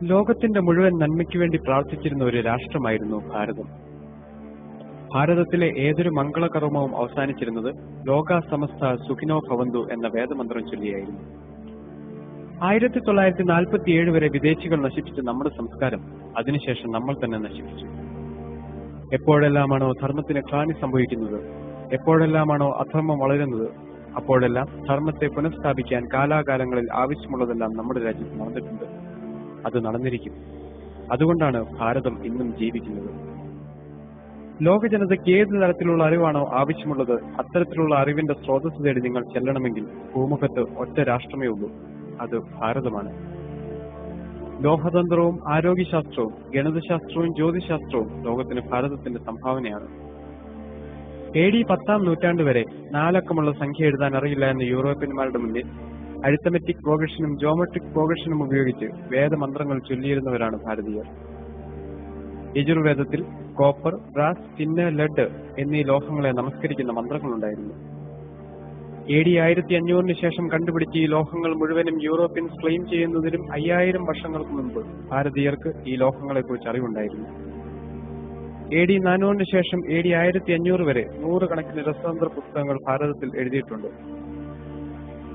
ലോകത്തിന്റെ മുഴുവൻ നന്മയ്ക്കു വേണ്ടി പ്രാർത്ഥിച്ചിരുന്ന ഒരു രാഷ്ട്രമായിരുന്നു ഭാരതം. ഭാരതത്തിലെ ഏതൊരു മംഗളകർമ്മവും അവസാനിച്ചിരുന്നത് ലോകാ സമസ്ത സുഖിനോ ഭവന്തു എന്ന വേദമന്ത്രം ചൊല്ലിയായിരുന്നു. 1947 വരെ വിദേശികൾ നശിപ്പിച്ച നമ്മുടെ സംസ്കാരം അതിനുശേഷം നമ്മൾ തന്നെ നശിപ്പിച്ചു. എപ്പോഴെല്ലാമാണോ ധർമ്മത്തിന് ഗ്ലാനി സംഭവിക്കുന്നത്, എപ്പോഴെല്ലാമാണോ അധർമ്മം വളരുന്നത്, അപ്പോഴെല്ലാം ധർമ്മത്തെ പുനഃസ്ഥാപിക്കാൻ കാലാകാലങ്ങളിൽ ആവശ്യമുള്ളതെല്ലാം നമ്മുടെ രാജ്യത്ത് നടന്നിട്ടുണ്ട്. അത് നടന്നിരിക്കും. അതുകൊണ്ടാണ് ഭാരതം ഇന്നും ജീവിക്കുന്നത്. ലോക ജനതയ്ക്ക് ഏത് തരത്തിലുള്ള അറിവാണോ ആവശ്യമുള്ളത്, അത്തരത്തിലുള്ള അറിവിന്റെ സ്രോതസ് തേടി നിങ്ങൾ ചെല്ലണമെങ്കിൽ ഭൂമുഖത്ത് ഒറ്റ രാഷ്ട്രമേ ഉള്ളൂ. അത് ഭാരതമാണ്. ലോഹതന്ത്രവും ആരോഗ്യശാസ്ത്രവും ഗണിതശാസ്ത്രവും ജ്യോതിശാസ്ത്രവും ലോകത്തിന് ഭാരതത്തിന്റെ സംഭാവനയാണ്. AD 10-ാം നൂറ്റാണ്ട് വരെ 4 അക്കമുള്ള സംഖ്യ എഴുതാൻ അറിയില്ല എന്ന യൂറോപ്യന്മാരുടെ മുന്നിൽ അരിത്തമെറ്റിക് പ്രോഗ്രഷനും ജോമെട്രിക് പ്രോഗ്രഷനും ഉപയോഗിച്ച് വേദമന്ത്രങ്ങൾ ചൊല്ലിയിരുന്നവരാണ് ഭാരതീയർ. യജുർവേദത്തിൽ കോപ്പർ, ബ്രാസ്, ടിന്ന്, ലെഡ് എന്നീ ലോഹങ്ങളെ നമസ്കരിക്കുന്ന മന്ത്രങ്ങളുണ്ടായിരുന്നു. AD 1500 ശേഷം കണ്ടുപിടിച്ച ഈ ലോഹങ്ങൾ മുഴുവനും യൂറോപ്യൻസ് ക്ലെയിം ചെയ്യുന്നതിനും 5000 വർഷങ്ങൾക്ക് മുൻപ് ഭാരതീയർക്ക് ഈ ലോഹങ്ങളെക്കുറിച്ച് അറിവുണ്ടായിരുന്നു. AD 400 ശേഷം AD 1500 വരെ 100 കണക്കിന് രസതന്ത്ര പുസ്തകങ്ങൾ ഭാരതത്തിൽ എഴുതിയിട്ടുണ്ട്.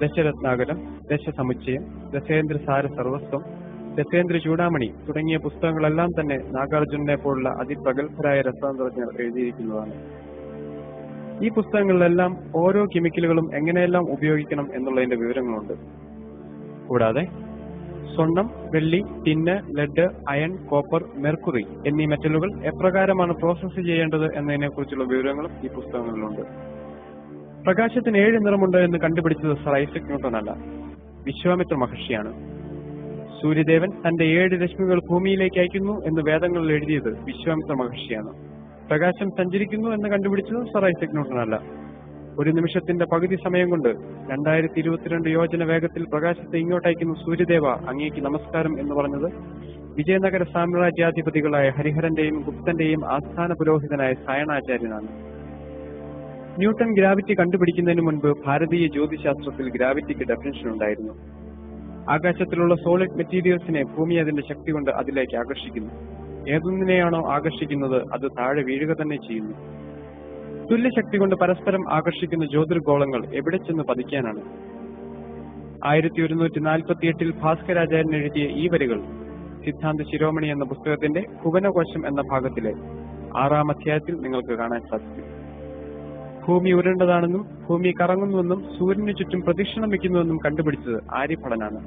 ദശരത്നാകരം, ദശസമുച്ചയം, ദശേന്ദ്രസാര സർവസ്വം, ദശേന്ദ്ര ചൂടാമണി തുടങ്ങിയ പുസ്തകങ്ങളെല്ലാം തന്നെ നാഗാർജുനനെ പോലുള്ള അതിപ്രഗത്ഭരായ രസതന്ത്രജ്ഞർ എഴുതിയിരിക്കുന്നതാണ്. ഈ പുസ്തകങ്ങളിലെല്ലാം ഓരോ കെമിക്കലുകളും എങ്ങനെയെല്ലാം ഉപയോഗിക്കണം എന്നുള്ളതിന്റെ വിവരങ്ങളുണ്ട്. കൂടാതെ സ്വർണം, വെള്ളി, tin, lead, iron, copper, mercury എന്നീ മെറ്റലുകൾ എപ്രകാരമാണ് പ്രോസസ് ചെയ്യേണ്ടത് എന്നതിനെക്കുറിച്ചുള്ള വിവരങ്ങളും ഈ പുസ്തകങ്ങളിലുണ്ട്. പ്രകാശത്തിന് 7 നിറമുണ്ട് എന്ന് കണ്ടുപിടിച്ചത് സർ ഐസക് ന്യൂട്ടൺ അല്ല, വിശ്വാമിത്ര മഹർഷിയാണ്. സൂര്യദേവൻ തന്റെ 7 രശ്മികൾ ഭൂമിയിലേക്ക് അയക്കുന്നു എന്ന് വേദങ്ങളിൽ എഴുതിയത് വിശ്വാമിത്ര മഹർഷിയാണ്. പ്രകാശം സഞ്ചരിക്കുന്നു എന്ന് കണ്ടുപിടിച്ചത് സർ ഐസക് ന്യൂട്ടൺ അല്ല. ഒരു നിമിഷത്തിന്റെ പകുതി സമയം കൊണ്ട് 2022 യോജന വേഗത്തിൽ പ്രകാശത്തെ ഇങ്ങോട്ടയക്കുന്ന സൂര്യദേവ അങ്ങേക്ക് നമസ്കാരം എന്ന് പറഞ്ഞത് വിജയനഗര സാമ്രാജ്യാധിപതികളായ ഹരിഹരന്റെയും ഗുപ്തന്റെയും ആസ്ഥാന പുരോഹിതനായ സായണാചാര്യനാണ്. ന്യൂട്ടൺ ഗ്രാവിറ്റി കണ്ടുപിടിക്കുന്നതിന് മുൻപ് ഭാരതീയ ജ്യോതിശാസ്ത്രത്തിൽ ഗ്രാവിറ്റിക്ക് ഡെഫിനിഷൻ ഉണ്ടായിരുന്നു. ആകാശത്തിലുള്ള സോളിഡ് മെറ്റീരിയൽസിനെ ഭൂമി അതിന്റെ ശക്തി കൊണ്ട് അതിലേക്ക് ആകർഷിക്കുന്നു. ഏതൊന്നിനെയാണോ ആകർഷിക്കുന്നത് അത് താഴെ വീഴുക തന്നെ ചെയ്യുന്നു. തുല്യശക്തി കൊണ്ട് പരസ്പരം ആകർഷിക്കുന്ന ജ്യോതിർഗോളങ്ങൾ എവിടെ ചെന്ന് പതിക്കാനാണ്? 1148 ഭാസ്കരാചാര്യൻ എഴുതിയ ഈ വരികൾ സിദ്ധാന്ത ശിരോമണി എന്ന പുസ്തകത്തിന്റെ ഭുവനകോശം എന്ന ഭാഗത്തിലെ 6-ാം അധ്യായത്തിൽ നിങ്ങൾക്ക് കാണാൻ സാധിക്കും. ഭൂമി ഉരുണ്ടതാണെന്നും ഭൂമി കറങ്ങുന്നുവെന്നും സൂര്യന് ചുറ്റും പ്രദക്ഷിണം വയ്ക്കുന്നുവെന്നും കണ്ടുപിടിച്ചത് ആര്യഭടനാണ്.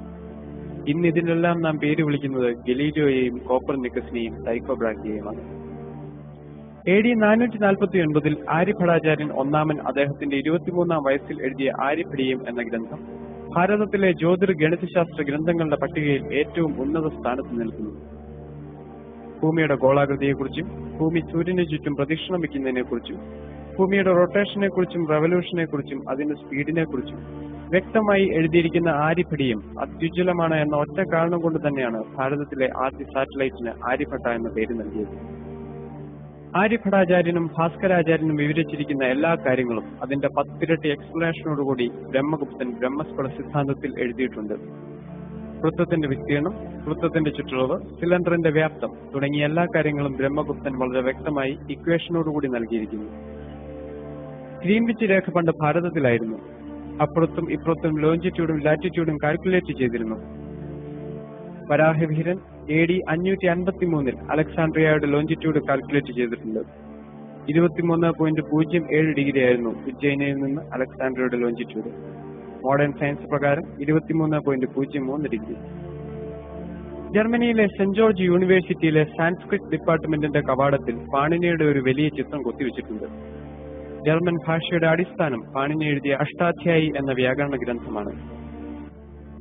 ഇന്ന് ഇതിനെല്ലാം നാം പേര് വിളിക്കുന്നത് ഗലീലിയോയെയും കോപ്പർനിക്കസിനെയും ടൈക്കോ ബ്രാഹിയെയുമാണ്. AD 449 ആര്യഭടാചാര്യൻ ഒന്നാമൻ അദ്ദേഹത്തിന്റെ 23-ാം വയസ്സിൽ എഴുതിയ ആര്യഭടീയം എന്ന ഗ്രന്ഥം ഭാരതത്തിലെ ജ്യോതിർ ഗണിതശാസ്ത്ര ഗ്രന്ഥങ്ങളുടെ പട്ടികയിൽ ഏറ്റവും ഉന്നത സ്ഥാനത്ത് നിൽക്കുന്നു. ഭൂമിയുടെ ഗോളാകൃതിയെക്കുറിച്ചും ഭൂമി സൂര്യന് ചുറ്റും പ്രദക്ഷിണം വയ്ക്കുന്നതിനെക്കുറിച്ചും ഭൂമിയുടെ റൊട്ടേഷനെ കുറിച്ചും റെവല്യൂഷനെ കുറിച്ചും അതിന്റെ സ്പീഡിനെ കുറിച്ചും വ്യക്തമായി എഴുതിയിരിക്കുന്ന ആര്യഭടീയം അത്യുജ്വലമാണ് എന്ന ഒറ്റ കാരണം കൊണ്ട് തന്നെയാണ് ഭാരതത്തിലെ ആദ്യ സാറ്റലൈറ്റിന് ആര്യഭട്ട എന്ന പേര് നൽകിയത്. ആര്യഭടാചാര്യനും ഭാസ്കരാചാര്യനും വിവരിച്ചിരിക്കുന്ന എല്ലാ കാര്യങ്ങളും അതിന്റെ 10 ഇരട്ടി എക്സ്പ്ലനേഷനോടുകൂടി ബ്രഹ്മഗുപ്തൻ ബ്രഹ്മസ്ഫുട സിദ്ധാന്തത്തിൽ എഴുതിയിട്ടുണ്ട്. വൃത്തത്തിന്റെ വിസ്തീർണം, വൃത്തത്തിന്റെ ചുറ്റളവ്, സിലിണ്ടറിന്റെ വ്യാപ്തം തുടങ്ങിയ എല്ലാ കാര്യങ്ങളും ബ്രഹ്മഗുപ്തൻ വളരെ വ്യക്തമായി ഇക്വേഷനോടുകൂടി നൽകിയിരിക്കുന്നു. ഗ്രീൻവിച്ച് രേഖ പണ്ട് ഭാരതത്തിലായിരുന്നു. അപ്പുറത്തും ഇപ്പുറത്തും ലോഞ്ചിറ്റ്യൂഡും ലാറ്റിറ്റ്യൂഡും കാൽക്കുലേറ്റ് ചെയ്തിരുന്നു. വരാഹവീരൻ AD 553 അലക്സാണ്ട്രിയയുടെ ലോഞ്ചിറ്റ്യൂഡ് കാൽക്കുലേറ്റ് ചെയ്തിട്ടുണ്ട്. 23.07 ഡിഗ്രി ആയിരുന്നു ഉജ്ജയിനിൽ നിന്ന് അലക്സാണ്ട്രിയയുടെ ലോഞ്ചിറ്റ്യൂഡ്. മോഡേൺ സയൻസ് പ്രകാരം 23.03 ഡിഗ്രി. ജർമ്മനിയിലെ സെന്റ് ജോർജ് യൂണിവേഴ്സിറ്റിയിലെ സാൻസ്ക്രിറ്റ് ഡിപ്പാർട്ട്മെന്റിന്റെ കവാടത്തിൽ പാണിനിയുടെ ഒരു വലിയ ചിത്രം കൊത്തിവെച്ചിട്ടുണ്ട്. ജർമ്മൻ ഭാഷയുടെ അടിസ്ഥാനം പാണിനി എഴുതിയ അഷ്ടാധ്യായി എന്ന വ്യാകരണ ഗ്രന്ഥമാണ്.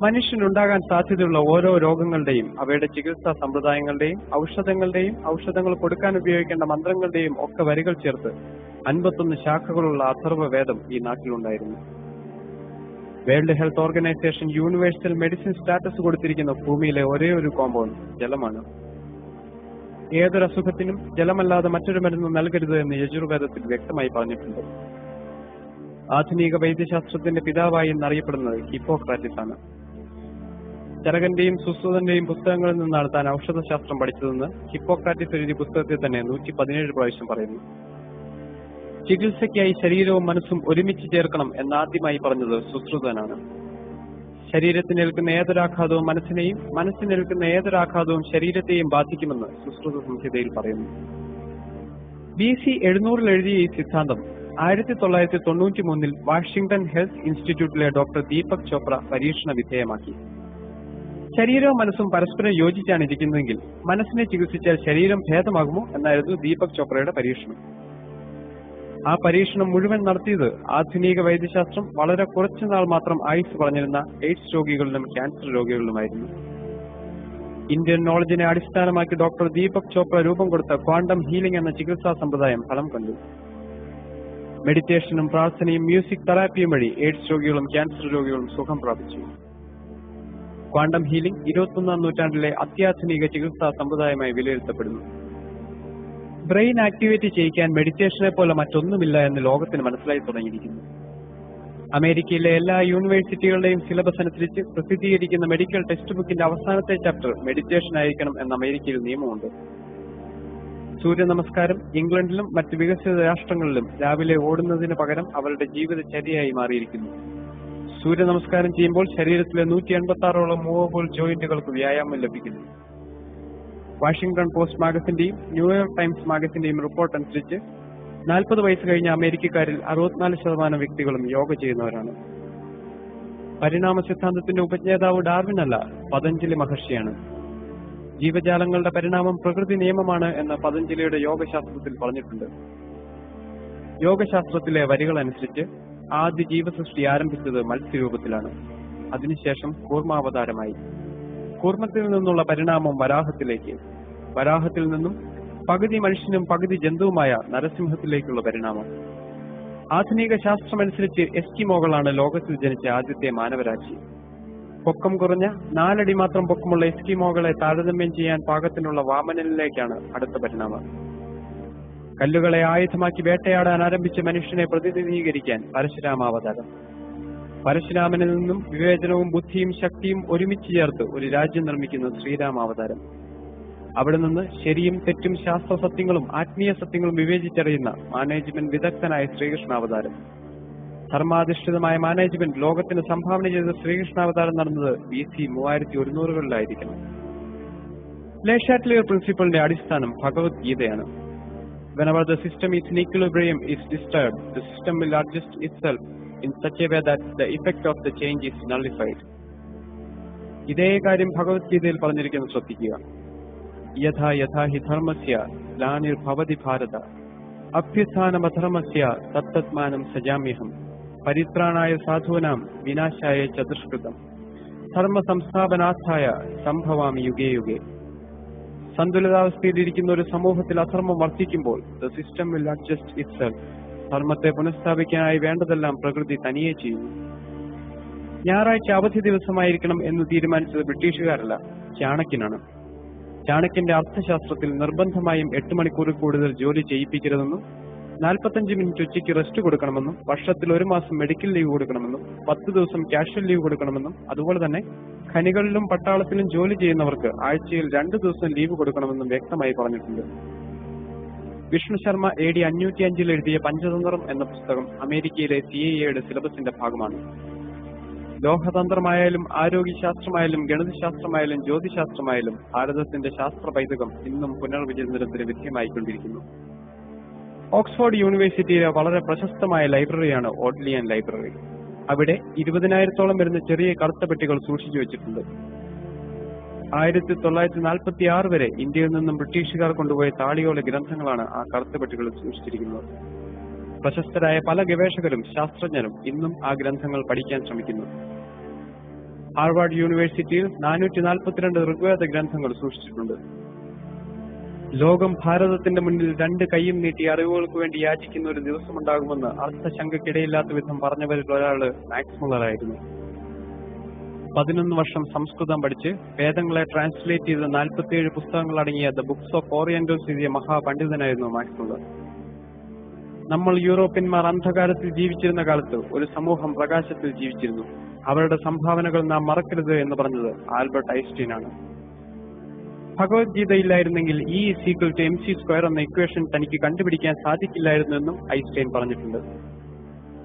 മനുഷ്യനുണ്ടാകാൻ സാധ്യതയുള്ള ഓരോ രോഗങ്ങളുടെയും അവയുടെ ചികിത്സാ സമ്പ്രദായങ്ങളുടെയും ഔഷധങ്ങളുടെയും ഔഷധങ്ങൾ കൊടുക്കാൻ ഉപയോഗിക്കേണ്ട മന്ത്രങ്ങളുടെയും ഒക്കെ വരികൾ ചേർത്ത് 51 ശാഖകളുള്ള അഥർവവേദം ഈ നാട്ടിലുണ്ടായിരുന്നു. World health organisation universal medicine status കൊടുത്തിരിക്കുന്ന ഭൂമിയിലെ ഒരേ ഒരു കോമ്പൗണ്ട് ജലമാണ്. ഏതൊരു അസുഖത്തിനും ജലമല്ലാതെ മറ്റൊരു മരുന്ന് നൽകരുത് എന്ന് യജുർവേദത്തിൽ വ്യക്തമായി പറഞ്ഞിട്ടുണ്ട്. ആധുനിക വൈദ്യശാസ്ത്രത്തിന്റെ പിതാവായി എന്നറിയപ്പെടുന്നത് ഹിപ്പോക്രാറ്റിസ് ആണ്. ചരകന്റെയും സുശ്രുതന്റെയും പുസ്തകങ്ങളിൽ നിന്നാണ് താൻ ഔഷധശാസ്ത്രം പഠിച്ചതെന്ന് ഹിപ്പോക്രാറ്റിസ് എഴുതിയ പുസ്തകത്തിൽ തന്നെ 117 പ്രാവശ്യം പറയുന്നു. ചികിത്സയ്ക്കായി ശരീരവും മനസ്സും ഒരുമിച്ച് ചേർക്കണം എന്നാദ്യമായി പറഞ്ഞത് സുശ്രുതനാണ്. ശരീരത്തിനേൽക്കുന്ന ഏതൊരാഘാതവും മനസ്സിനെയും, മനസ്സിനേൽക്കുന്ന ഏതൊരാഘാതവും ശരീരത്തെയും ബാധിക്കുമെന്ന് സുശ്രുത സംഹിതയിൽ പറയുന്നു. BC 700 എഴുതിയ ഈ സിദ്ധാന്തം 1993 വാഷിംഗ്ടൺ ഹെൽത്ത് ഇൻസ്റ്റിറ്റ്യൂട്ടിലെ ഡോക്ടർ ദീപക് ചോപ്ര പരീക്ഷണ വിധേയമാക്കി. ശരീരവും മനസ്സും പരസ്പരം യോജിച്ചാണ് ഇരിക്കുന്നതെങ്കിൽ മനസ്സിനെ ചികിത്സിച്ചാൽ ശരീരം ഭേദമാകുമോ എന്നായിരുന്നു ദീപക് ചോപ്രയുടെ പരീക്ഷണം. ആ പരീക്ഷണം മുഴുവൻ നടത്തിയത് ആധുനിക വൈദ്യശാസ്ത്രം വളരെ കുറച്ചുനാൾ മാത്രം ആയുസ് പറഞ്ഞിരുന്ന എയ്ഡ്സ് രോഗികളിലും ക്യാൻസർ രോഗികളിലുമായിരുന്നു. ഇന്ത്യൻ നോളജിനെ അടിസ്ഥാനമാക്കി ഡോക്ടർ ദീപക് ചോപ്ര രൂപം കൊടുത്ത ക്വാണ്ടം ഹീലിംഗ് എന്ന ചികിത്സാ സമ്പ്രദായം ഫലം കണ്ടു. മെഡിറ്റേഷനും പ്രാർത്ഥനയും മ്യൂസിക് തെറാപ്പിയും വഴി എയ്ഡ്സ് രോഗികളും ക്യാൻസർ രോഗികളും സുഖം പ്രാപിച്ചു. ക്വാണ്ടം ഹീലിംഗ് 21ാം നൂറ്റാണ്ടിലെ അത്യാധുനിക ചികിത്സാ സമ്പ്രദായമായി വിലയിരുത്തപ്പെടുന്നു. ബ്രെയിൻ ആക്ടിവേറ്റ് ചെയ്യിക്കാൻ മെഡിറ്റേഷനെ പോലെ മറ്റൊന്നുമില്ല എന്ന് ലോകത്തിന് മനസ്സിലായി തുടങ്ങിയിരിക്കുന്നു. അമേരിക്കയിലെ എല്ലാ യൂണിവേഴ്സിറ്റികളുടെയും സിലബസ് അനുസരിച്ച് പ്രസിദ്ധീകരിക്കുന്ന മെഡിക്കൽ ടെക്സ്റ്റ് ബുക്കിന്റെ അവസാനത്തെ ചാപ്റ്റർ മെഡിറ്റേഷൻ ആയിരിക്കണം എന്ന അമേരിക്കയിൽ നിയമമുണ്ട്. സൂര്യ നമസ്കാരം ഇംഗ്ലണ്ടിലും മറ്റ് വികസിത രാഷ്ട്രങ്ങളിലും രാവിലെ ഓടുന്നതിന് പകരം അവരുടെ ജീവിതചര്യയായി മാറിയിരിക്കുന്നു. സൂര്യ നമസ്കാരം ചെയ്യുമ്പോൾ ശരീരത്തിലെ 186ഓളം മൂവബിൾ ജോയിന്റുകൾക്ക് വ്യായാമം ലഭിക്കുന്നു. വാഷിംഗ്ടൺ പോസ്റ്റ് മാഗസിന്റെയും ന്യൂയോർക്ക് ടൈംസ് മാഗസിന്റെയും റിപ്പോർട്ട് അനുസരിച്ച് 40 വയസ്സ് കഴിഞ്ഞ അമേരിക്കക്കാരിൽ 64% വ്യക്തികളും യോഗ ചെയ്യുന്നവരാണ്. പരിണാമ സിദ്ധാന്തത്തിന്റെ ഉപജ്ഞാതാവ് ഡാർവിൻ അല്ല, പതഞ്ജലി മഹർഷിയാണ്. ജീവജാലങ്ങളുടെ പരിണാമം പ്രകൃതി നിയമമാണ് എന്ന് പതഞ്ജലിയുടെ യോഗശാസ്ത്രത്തിൽ പറഞ്ഞിട്ടുണ്ട്. യോഗശാസ്ത്രത്തിലെ വരികൾ അനുസരിച്ച് ആദ്യ ജീവസൃഷ്ടി ആരംഭിച്ചത് മത്സ്യരൂപത്തിലാണ്. അതിനുശേഷം കൂർമാവതാരമായി. കൂർമ്മത്തിൽ നിന്നുള്ള പരിണാമം വരാഹത്തിലേക്ക്, വരാഹത്തിൽ നിന്നും പകുതി മനുഷ്യനും പകുതി ജന്തുവുമായ നരസിംഹത്തിലേക്കുള്ള പരിണാമം. ആധുനിക ശാസ്ത്രമനുസരിച്ച് എസ്കിമോകളാണ് ലോകത്തിൽ ജനിച്ച ആദ്യത്തെ മാനവരാശി. പൊക്കം കുറഞ്ഞ 4 അടി മാത്രം പൊക്കമുള്ള എസ്കിമോകളെ താരതമ്യം ചെയ്യാൻ പാകത്തിനുള്ള വാമനനിലേക്കാണ് അടുത്ത പരിണാമം. കല്ലുകളെ ആയുധമാക്കി വേട്ടയാടാൻ ആരംഭിച്ച മനുഷ്യനെ പ്രതിനിധീകരിക്കാൻ പരശുരാമാവതാരം. പരശുരാമനിൽ നിന്നും വിവേചനവും ബുദ്ധിയും ശക്തിയും ഒരുമിച്ച് ചേർത്ത് ഒരു രാജ്യം നിർമ്മിക്കുന്ന ശ്രീരാമാവതാരം. അവിടെ നിന്ന് ശരിയും തെറ്റും ശാസ്ത്ര സത്യങ്ങളും ആത്മീയ സത്യങ്ങളും വിവേചിച്ചറിയുന്ന മാനേജ്മെന്റ് വിദഗ്ധനായ ശ്രീകൃഷ്ണാവതാരം. ധർമാധിഷ്ഠിതമായ മാനേജ്മെന്റ് ലോകത്തിന് സംഭാവന ചെയ്ത ശ്രീകൃഷ്ണാവതാരം നടന്നത് BC 3100-കളിലായിരിക്കണം. ലേഷാറ്റ്ലിയർ പ്രിൻസിപ്പളിന്റെ അടിസ്ഥാനം ഭഗവത്ഗീതയാണ്. Whenever the system is in equilibrium is disturbed, the system will adjust itself in such a way that the effect of the change is nullified. ഇതേ കാര്യം ഭഗവത്ഗീതയിൽ പറഞ്ഞിരിക്കുന്നത് ശ്രദ്ധിക്കുക. യഥാ യഥാ ഹി ധർമ്മസ്യ ഗ്ലാനിർഭവതി ഭാരത അഭ്യുത്ഥാനമധർമ്മസ്യ തത്തത്മാനം സജാമ്യഹം പരിത്രാണായ സാധൂനാം വിനാശായ ച ദുഷ്കൃതം ധർമ്മ സംസ്ഥാപനാർത്ഥായ സംഭവാമി യുഗേ യുഗേ. സന്തുലിതാവസ്ഥയിലിരിക്കുന്ന ഒരു സമൂഹത്തിൽ അധർമ്മം വർദ്ധിക്കുമ്പോൾ the system will adjust itself. ധർമ്മത്തെ പുനഃസ്ഥാപിക്കാനായി വേണ്ടതെല്ലാം പ്രകൃതി തനിയെ ചെയ്യുന്നു. ഞായറാഴ്ച അവധി ദിവസമായിരിക്കണം എന്ന് തീരുമാനിച്ചത് ബ്രിട്ടീഷുകാരല്ല, ചാണക്യനാണ്. ചാണക്യന്റെ അർത്ഥശാസ്ത്രത്തിൽ നിർബന്ധമായും 8 മണിക്കൂറിൽ കൂടുതൽ ജോലി ചെയ്യിപ്പിക്കരുതെന്നും 45 മിനിറ്റ് ഉച്ചയ്ക്ക് റെസ്റ്റ് കൊടുക്കണമെന്നും വർഷത്തിൽ 1 മാസം മെഡിക്കൽ ലീവ് കൊടുക്കണമെന്നും 10 ദിവസം കാഷ്വൽ ലീവ് കൊടുക്കണമെന്നും അതുപോലെ തന്നെ ഖനികളിലും പട്ടാളത്തിലും ജോലി ചെയ്യുന്നവർക്ക് ആഴ്ചയിൽ 2 ദിവസം ലീവ് കൊടുക്കണമെന്നും വ്യക്തമായി പറഞ്ഞിട്ടുണ്ട്. വിഷ്ണു ശർമ്മ AD 505 എഴുതിയ പഞ്ചതന്ത്രം എന്ന പുസ്തകം അമേരിക്കയിലെ CIA-യുടെ സിലബസിന്റെ ഭാഗമാണ്. ലോഹതന്ത്രമായാലും ആരോഗ്യശാസ്ത്രമായാലും ഗണിതശാസ്ത്രമായാലും ജ്യോതിശാസ്ത്രമായാലും ഭാരതത്തിന്റെ ശാസ്ത്ര പൈതൃകം ഇന്നും പുനർവിചിന്തനത്തിന് വിധേയമായിക്കൊണ്ടിരിക്കുന്നു. ഓക്സ്ഫോർഡ് യൂണിവേഴ്സിറ്റിയിലെ വളരെ പ്രശസ്തമായ ലൈബ്രറിയാണ് ഓഡ്ലിയൻ ലൈബ്രറി. അവിടെ 20,000-ഓളം വരുന്ന ചെറിയ കറുത്ത പെട്ടികൾ സൂക്ഷിച്ചു വെച്ചിട്ടുണ്ട്. 1946 വരെ ഇന്ത്യയിൽ നിന്നും ബ്രിട്ടീഷുകാർ കൊണ്ടുപോയ താളിയോല ഗ്രന്ഥങ്ങളാണ് ആ കറുത്ത പെട്ടികളിൽ സൂക്ഷിച്ചിരിക്കുന്നത്. പ്രശസ്തരായ പല ഗവേഷകരും ശാസ്ത്രജ്ഞരും ഇന്നും ആ ഗ്രന്ഥങ്ങൾ പഠിക്കാൻ ശ്രമിക്കുന്നു. ഹാർവാർഡ് യൂണിവേഴ്സിറ്റിയിൽ 442 ഋഗ്വേദ ഗ്രന്ഥങ്ങൾ സൂക്ഷിച്ചിട്ടുണ്ട്. ലോകം ഭാരതത്തിന്റെ മുന്നിൽ 2 കൈയും നീട്ടി അറിവുകൾക്ക് വേണ്ടി യാചിക്കുന്ന ഒരു ദിവസമുണ്ടാകുമെന്ന് അർത്ഥശങ്കയ്ക്കിടയില്ലാത്ത വിധം പറഞ്ഞവരിൽ ഒരാള് മാക്സ് മുള്ളറായിരുന്നു. 11 വർഷം സംസ്കൃതം പഠിച്ച് വേദങ്ങളെ ട്രാൻസ്ലേറ്റ് ചെയ്ത് 47 പുസ്തകങ്ങൾ അടങ്ങിയ ദ ബുക്സ് ഓഫ് ഓറിയന്റൽസ് എഴുതിയ മഹാപണ്ഡിതനായിരുന്നു മാക്സ് മുള്ളർ. നമ്മൾ യൂറോപ്യന്മാർ അന്ധകാരത്തിൽ ജീവിച്ചിരുന്ന കാലത്ത് ഒരു സമൂഹം പ്രകാശത്തിൽ ജീവിച്ചിരുന്നു. അവരുടെ സംഭാവനകൾ നാം മറക്കരുത് എന്ന് പറഞ്ഞത് ആൽബർട്ട് ഐൻസ്റ്റീൻ ആണ്. ഭഗവത്ഗീതയില്ലായിരുന്നെങ്കിൽ E=mc² എന്ന ഇക്വേഷൻ തനിക്ക് കണ്ടുപിടിക്കാൻ സാധിക്കില്ലായിരുന്നു എന്നും ഐൻസ്റ്റൈൻ പറഞ്ഞിട്ടുണ്ട്.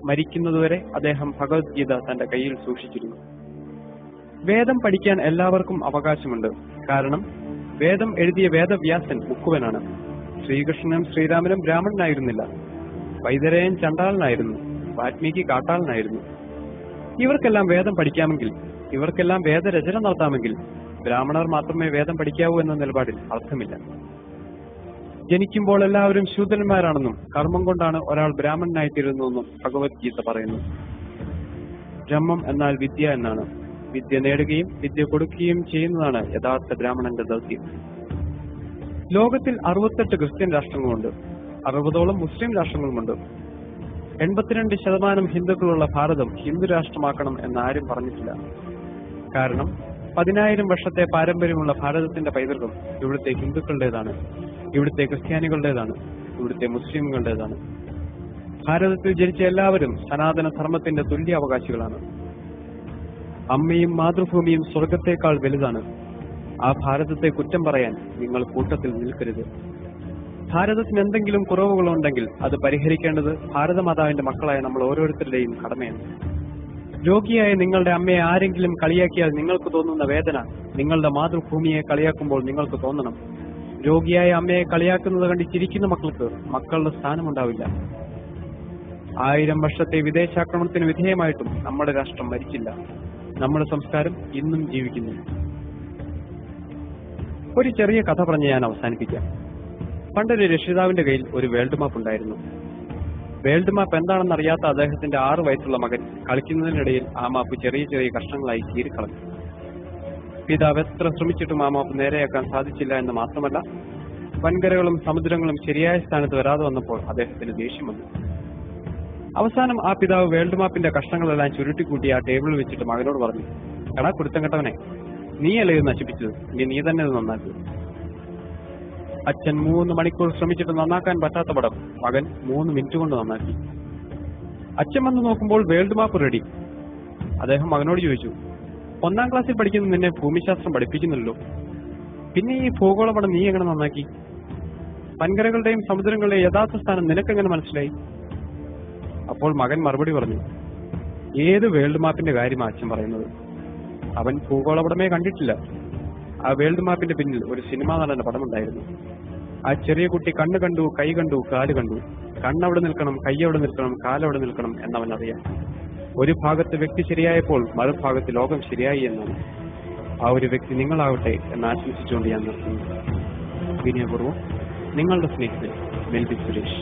മരിക്കുന്നതുവരെ അദ്ദേഹം ഭഗവത്ഗീത തന്റെ കയ്യിൽ സൂക്ഷിച്ചിരുന്നു. വേദം പഠിക്കാൻ എല്ലാവർക്കും അവകാശമുണ്ട്. കാരണം വേദം എഴുതിയ വേദവ്യാസൻ മുക്കുവനാണ്. ശ്രീകൃഷ്ണനും ശ്രീരാമനും ബ്രാഹ്മണനായിരുന്നില്ല. വൈദരയൻ ചണ്ടാളനായിരുന്നു. വാൽമീകി കാട്ടാളനായിരുന്നു. ഇവർക്കെല്ലാം വേദം പഠിക്കാമെങ്കിൽ, ഇവർക്കെല്ലാം വേദരചന നടത്താമെങ്കിൽ ബ്രാഹ്മണർ മാത്രമേ വേദം പഠിക്കാവൂ എന്ന നിലപാടിൽ അർത്ഥമില്ല. ജനിക്കുമ്പോൾ എല്ലാവരും ശൂദ്രന്മാരാണെന്നും കർമ്മം കൊണ്ടാണ് ഒരാൾ ബ്രാഹ്മണനായിത്തീരുന്നതെന്നും ഭഗവത്ഗീത പറയുന്നു. ബ്രഹ്മം എന്നാൽ വിദ്യ എന്നാണ്. വിദ്യ നേടുകയും വിദ്യ കൊടുക്കുകയും ചെയ്യുന്നതാണ് യഥാർത്ഥ ബ്രാഹ്മണന്റെ ദൗത്യം. ലോകത്തിൽ 68 ക്രിസ്ത്യൻ രാഷ്ട്രങ്ങളുണ്ട്. 60ഓളം മുസ്ലിം രാഷ്ട്രങ്ങളുമുണ്ട്. 82% ഹിന്ദുക്കളുള്ള ഭാരതം ഹിന്ദു രാഷ്ട്രമാക്കണം എന്നാരും പറഞ്ഞിട്ടില്ല. കാരണം 10,000 വർഷത്തെ പാരമ്പര്യമുള്ള ഭാരതത്തിന്റെ പൈതൃകം ഇവിടുത്തെ ഹിന്ദുക്കളുടേതാണ്, ഇവിടുത്തെ ക്രിസ്ത്യാനികളുടേതാണ്, ഇവിടുത്തെ മുസ്ലിമുകളുടേതാണ്. ഭാരതത്തിൽ ജനിച്ച എല്ലാവരും സനാതന ധർമ്മത്തിന്റെ തുല്യ അവകാശികളാണ്. അമ്മയും മാതൃഭൂമിയും സ്വർഗത്തേക്കാൾ വലുതാണ്. ആ ഭാരതത്തെ കുറ്റം പറയാൻ നിങ്ങൾ കൂട്ടത്തിൽ നിൽക്കരുത്. ഭാരതത്തിന് എന്തെങ്കിലും കുറവുകളുണ്ടെങ്കിൽ അത് പരിഹരിക്കേണ്ടത് ഭാരതമാതാവിന്റെ മക്കളായ നമ്മൾ ഓരോരുത്തരുടെയും കടമയാണ്. രോഗിയായ നിങ്ങളുടെ അമ്മയെ ആരെങ്കിലും കളിയാക്കിയാൽ നിങ്ങൾക്ക് തോന്നുന്ന വേദന നിങ്ങളുടെ മാതൃഭൂമിയെ കളിയാക്കുമ്പോൾ നിങ്ങൾക്ക് തോന്നണം. രോഗിയായ അമ്മയെ കളിയാക്കുന്നത് കണ്ട് ചിരിക്കുന്ന മക്കൾക്ക് മക്കളുടെ സ്ഥാനമുണ്ടാവില്ല. 1000 വർഷത്തെ വിദേശാക്രമണത്തിന് വിധേയമായിട്ടും നമ്മുടെ രാഷ്ട്രം മരിച്ചില്ല. നമ്മുടെ സംസ്കാരം ഇന്നും ജീവിക്കുന്നു. ഒരു ചെറിയ കഥ പറഞ്ഞ് ഞാൻ അവസാനിപ്പിക്കാം. പണ്ടൊരു രക്ഷിതാവിന്റെ കയ്യിൽ ഒരു വേൾഡ് മാപ്പ് ഉണ്ടായിരുന്നു. വേൾഡ് മാപ്പ് എന്താണെന്ന് അറിയാത്ത അദ്ദേഹത്തിന്റെ 6 വയസ്സുള്ള മകൻ കളിക്കുന്നതിനിടയിൽ ആ മാപ്പ് ചെറിയ ചെറിയ കഷ്ണങ്ങളായി കീറിക്കളഞ്ഞു. പിതാവ് എത്ര ശ്രമിച്ചിട്ടും ആ മാപ്പ് നേരെയാക്കാൻ സാധിച്ചില്ല എന്ന് മാത്രമല്ല, വൻകരകളും സമുദ്രങ്ങളും ശരിയായ സ്ഥാനത്ത് വരാതെ വന്നപ്പോൾ അദ്ദേഹത്തിന് ദേഷ്യം വന്നു. അവസാനം ആ പിതാവ് വേൾഡ് മാപ്പിന്റെ കഷ്ണങ്ങളെല്ലാം ചുരുട്ടിക്കൂട്ടി ആ ടേബിളിൽ വെച്ചിട്ട് മകനോട് പറഞ്ഞു, എടാ കുരുത്തം കെട്ടവനെ, നീയല്ലേ ഇത് നശിപ്പിച്ചത്, ഇനി നീ തന്നെ ഇത് നന്നാക്കുക. അച്ഛൻ 3 മണിക്കൂർ ശ്രമിച്ചിട്ട് നന്നാക്കാൻ പറ്റാത്ത പടം മകൻ 3 മിനിറ്റ് കൊണ്ട് നന്നാക്കി. അച്ഛൻ വന്ന് നോക്കുമ്പോൾ വേൾഡ് മാപ്പ് റെഡി. അദ്ദേഹം മകനോട് ചോദിച്ചു, 1ാം ക്ലാസ്സിൽ പഠിക്കുന്ന നിന്നെ ഭൂമിശാസ്ത്രം പഠിപ്പിക്കുന്നില്ലല്ലോ, പിന്നെ ഈ ഭൂഗോളപടം നീ എങ്ങനെ നന്നാക്കി? വൻകരകളുടെയും സമുദ്രങ്ങളുടെയും യഥാർത്ഥ സ്ഥാനം നിനക്കെങ്ങനെ മനസ്സിലായി? അപ്പോൾ മകൻ മറുപടി പറഞ്ഞു, ഏത് വേൾഡ് മാപ്പിന്റെ കാര്യമാണ് അച്ഛൻ പറയുന്നത്? അവൻ ഭൂഗോളപടമേ കണ്ടിട്ടില്ല. ആ വേൾഡ് മാപ്പിന്റെ പിന്നിൽ ഒരു സിനിമാ നടന്റെ പടമുണ്ടായിരുന്നു. ആ ചെറിയ കുട്ടി കണ്ണ് കണ്ടു, കൈ കണ്ടു, കാല് കണ്ടു. കണ്ണവിടെ നിൽക്കണം, കൈ അവിടെ നിൽക്കണം, കാലവിടെ നിൽക്കണം എന്നവനറിയാം. ഒരു ഭാഗത്ത് വ്യക്തി ശരിയായപ്പോൾ മറുഭാഗത്ത് ലോകം ശരിയായി എന്നാണ്. ആ ഒരു വ്യക്തി നിങ്ങളാവട്ടെ എന്ന് ആശംസിച്ചുകൊണ്ട് ഞാൻ നിർത്തുന്നു. വിനയപൂർവ്വം നിങ്ങളുടെ സ്നേഹിതൻ മെൽബി സുരേഷ്.